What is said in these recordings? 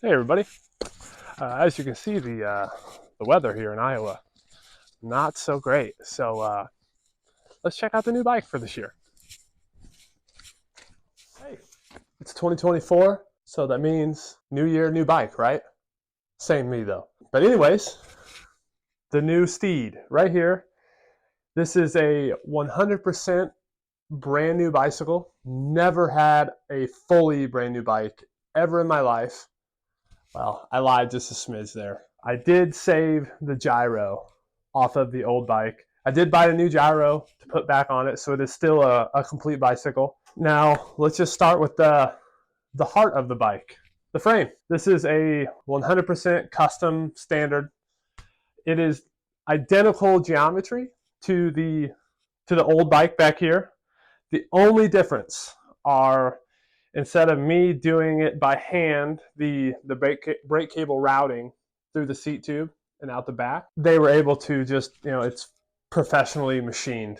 Hey everybody! As you can see, the weather here in Iowa not so great. So let's check out the new bike for this year. Hey, it's 2024, so that means new year, new bike, right? Same me though. But anyways, the new Steed right here. This is a 100% brand new bicycle. Never had a fully brand new bike ever in my life. Well, I lied just a smidge there. I did save the gyro off of the old bike. I did buy a new gyro to put back on it, so it is still a complete bicycle. Now, let's just start with the heart of the bike, the frame. This is a 100% custom standard. It is identical geometry to the old bike back here. The only difference are, instead of me doing it by hand, the brake cable routing through the seat tube and out the back, they were able to just, it's professionally machined.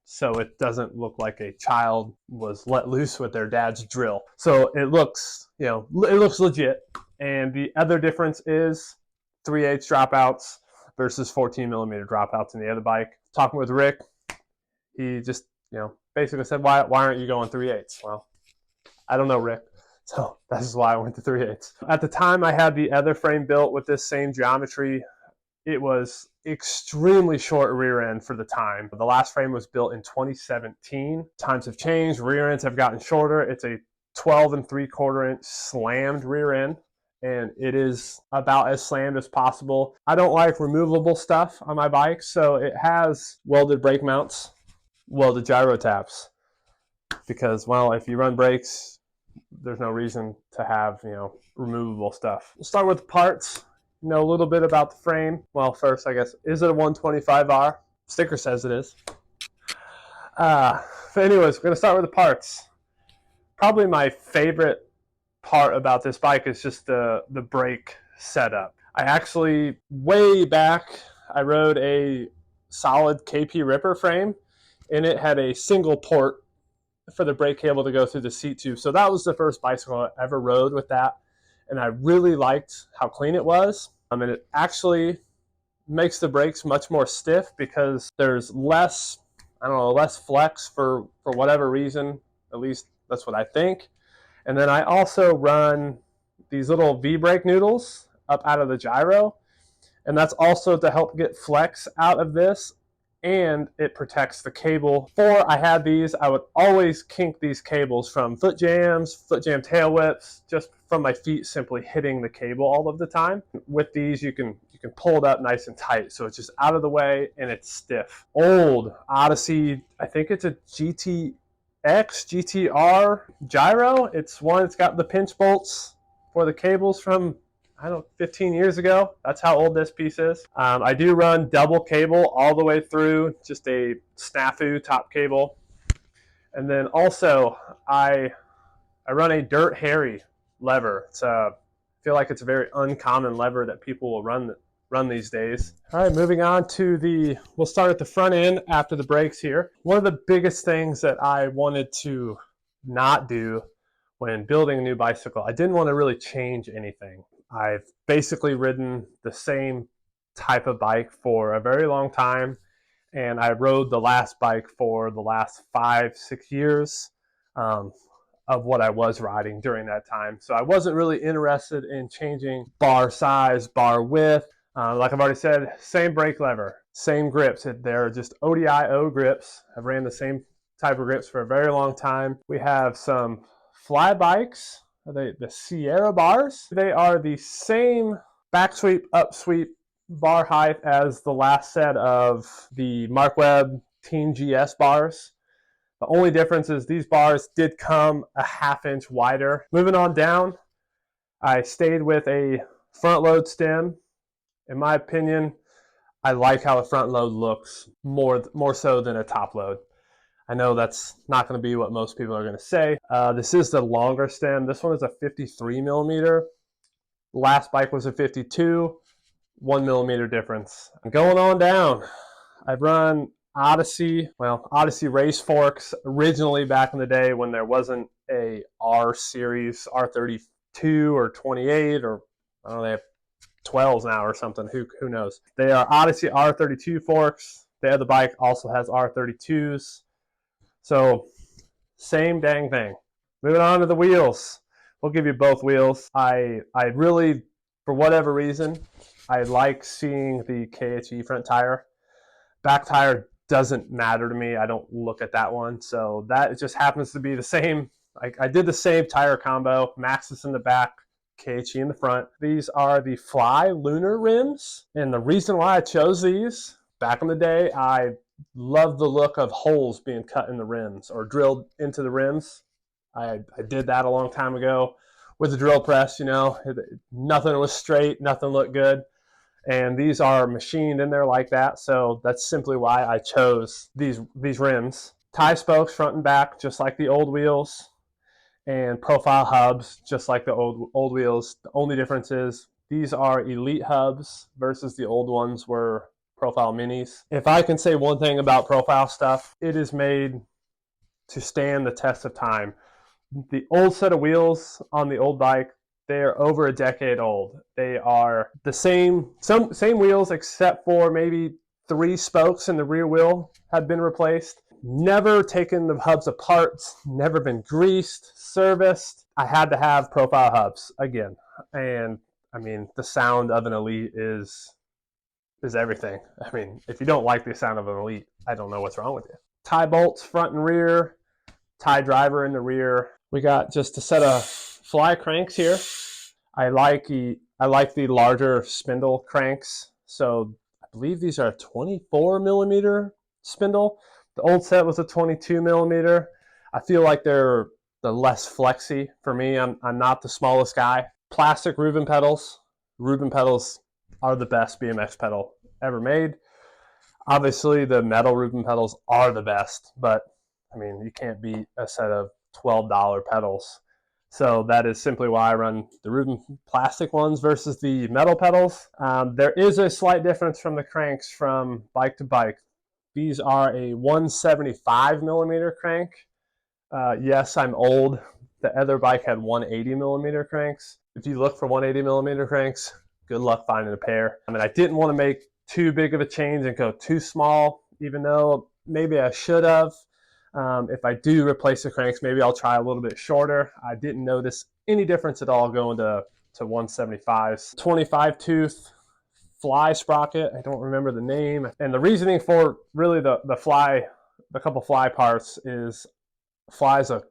So it doesn't look like a child was let loose with their dad's drill. So it looks, it looks legit. And the other difference is 3/8 dropouts versus 14mm dropouts in the other bike. Talking with Rick, he just, basically said, why aren't you going 3/8? Well, I don't know, Rick. So that's why I went to 3/8. At the time I had the other frame built with this same geometry, it was extremely short rear end for the time. The last frame was built in 2017. Times have changed, rear ends have gotten shorter. It's a 12 3/4 inch slammed rear end, and it is about as slammed as possible. I don't like removable stuff on my bike, so it has welded brake mounts, welded gyro taps, because, well, if you run brakes, there's no reason to have, removable stuff. We'll start with the parts. Know a little bit about the frame. Well, first, I guess, is it a 125R? Sticker says it is. But anyways, we're going to start with the parts. Probably my favorite part about this bike is just the brake setup. I actually, way back, I rode a solid KP Ripper frame, and it had a single port for the brake cable to go through the seat tube. So that was the first bicycle I ever rode with that, and I really liked how clean it was. And it actually makes the brakes much more stiff because there's less, less flex for whatever reason. At least that's what I think. And then I also run these little V-brake noodles up out of the gyro, and that's also to help get flex out of this, and it protects the cable. Before I had these, I would always kink these cables from foot jam tail whips, just from my feet simply hitting the cable all of the time. With these, you can pull it up nice and tight, so it's just out of the way and it's stiff. Old Odyssey, I think it's a GTR gyro. It's got the pinch bolts for the cables from, 15 years ago. That's how old this piece is. I do run double cable all the way through, just a snafu top cable. And then also, I run a Dirt Harry lever. I feel like it's a very uncommon lever that people will run these days. All right, moving on to we'll start at the front end after the brakes here. One of the biggest things that I wanted to not do when building a new bicycle, I didn't want to really change anything. I've basically ridden the same type of bike for a very long time, and I rode the last bike for the last 5-6 years of what I was riding during that time. So I wasn't really interested in changing bar size, bar width. Like I've already said, same brake lever, same grips. They're just ODI-O grips. I've ran the same type of grips for a very long time. We have some fly bikes. The Sierra bars. They are the same back sweep, up sweep bar height as the last set of the Mark Webb Team GS bars. The only difference is these bars did come a 1/2 inch wider. Moving on down, I stayed with a front load stem. In my opinion, I like how a front load looks more so than a top load. I know that's not going to be what most people are going to say. This is the longer stem. This one is a 53mm. Last bike was a 52, 1mm difference. Going on down, I've run Odyssey race forks originally back in the day when there wasn't a R series, R32 22 or 28, or I don't know, they have 12s now or something. Who knows? They are Odyssey R32 forks. The other bike also has R32s. So same dang thing. Moving on to the wheels. We'll give you both wheels. I really, for whatever reason, I like seeing the KHE front tire. Back tire doesn't matter to me. I don't look at that one. So that just happens to be the same. I did the same tire combo. Maxxis in the back, KHE in the front. These are the Fly Lunar rims. And the reason why I chose these, back in the day, I loved the look of holes being cut in the rims or drilled into the rims. I did that a long time ago with the drill press, you know. Nothing was straight, nothing looked good. And these are machined in there like that. So that's simply why I chose these rims. Tie spokes front and back, just like the old wheels. And profile hubs, just like the old wheels. The only difference is these are Elite hubs versus the old ones were profile minis. If I can say one thing about profile stuff, it is made to stand the test of time. The old set of wheels on the old bike, they are over a decade old. They are the same wheels, except for maybe 3 spokes in the rear wheel have been replaced. Never taken the hubs apart, never been greased, serviced. I had to have profile hubs again. And I mean, the sound of an Elite is everything. I mean, if you don't like the sound of an Elite, I don't know what's wrong with you. Tie bolts front and rear, tie driver in the rear. We got just a set of Fly cranks here. I like the larger spindle cranks. So I believe these are a 24 millimeter spindle. The old set was a 22 millimeter. I feel like they're the less flexy for me. I'm not the smallest guy. Plastic Reuben pedals. Reuben pedals are the best BMX pedal ever made. Obviously, the metal Reuben pedals are the best, but I mean, you can't beat a set of $12 pedals. So that is simply why I run the Reuben plastic ones versus the metal pedals. There is a slight difference from the cranks from bike to bike. These are a 175 millimeter crank. Yes, I'm old. The other bike had 180 millimeter cranks. If you look for 180 millimeter cranks, good luck finding a pair. I mean, I didn't want to make too big of a change and go too small, even though maybe I should have. If I do replace the cranks, maybe I'll try a little bit shorter. I didn't notice any difference at all going to 175s. 25 tooth Fly sprocket. I don't remember the name. And the reasoning for really the couple Fly parts is Fly's a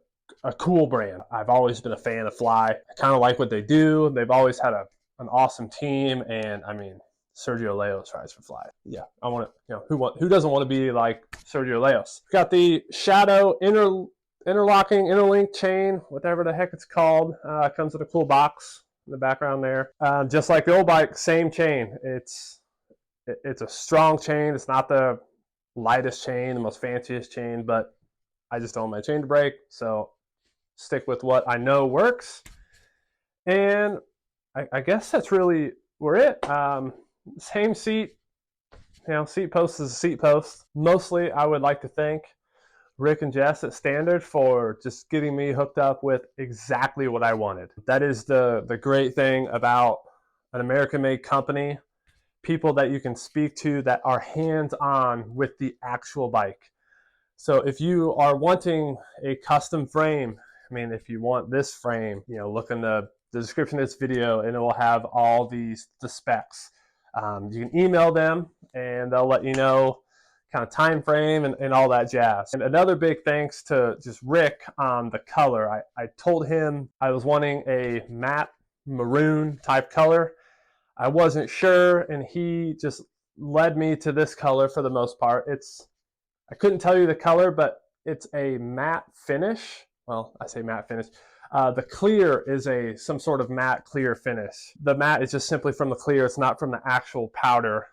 cool brand. I've always been a fan of Fly. I kind of like what they do. They've always had an awesome team, and I mean, Sergio Leos rides for Fly. Yeah, I want to, you know, who doesn't want to be like Sergio Leos? We've got the Shadow interlocking, interlink chain, whatever the heck it's called. Comes with a cool box in the background there. Just like the old bike, same chain. It's a strong chain. It's not the lightest chain, the most fanciest chain, but I just don't want my chain to break, so stick with what I know works. And I guess that's really where it. Same seat, you know, seat post is a seat post. Mostly, I would like to thank Rick and Jess at Standard for just getting me hooked up with exactly what I wanted. That is the great thing about an American-made company, people that you can speak to that are hands-on with the actual bike. So if you are wanting a custom frame, I mean, if you want this frame, you know, look in the description of this video and it will have all the specs. You can email them and they'll let you know kind of time frame and all that jazz. And another big thanks to just Rick on the color. I told him I was wanting a matte maroon type color. I wasn't sure, and he just led me to this color for the most part. I couldn't tell you the color, but it's a matte finish. Well, I say matte finish. The clear is some sort of matte clear finish. The matte is just simply from the clear. It's not from the actual powder,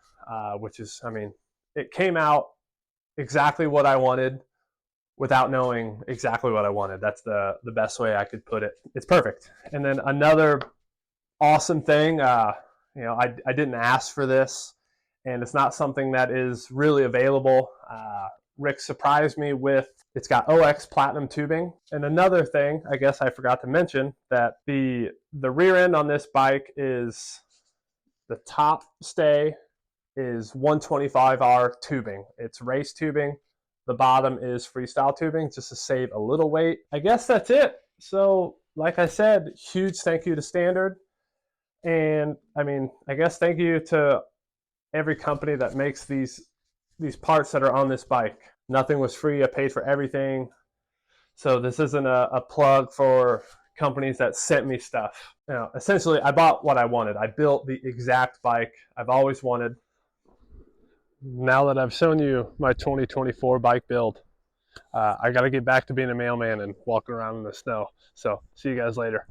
which is, I mean, it came out exactly what I wanted without knowing exactly what I wanted. That's the best way I could put it. It's perfect. And then another awesome thing, you know, I didn't ask for this, and it's not something that is really available. Rick surprised me with, it's got OX platinum tubing. And another thing, I guess I forgot to mention, that the rear end on this bike is, the top stay is 125R tubing. It's race tubing. The bottom is freestyle tubing, just to save a little weight. I guess that's it. So like I said, huge thank you to Standard. And I mean, I guess thank you to every company that makes these parts that are on this bike. Nothing was free. I paid for everything. So this isn't a plug for companies that sent me stuff. You know, essentially, I bought what I wanted. I built the exact bike I've always wanted. Now that I've shown you my 2024 bike build, I got to get back to being a mailman and walking around in the snow. So see you guys later.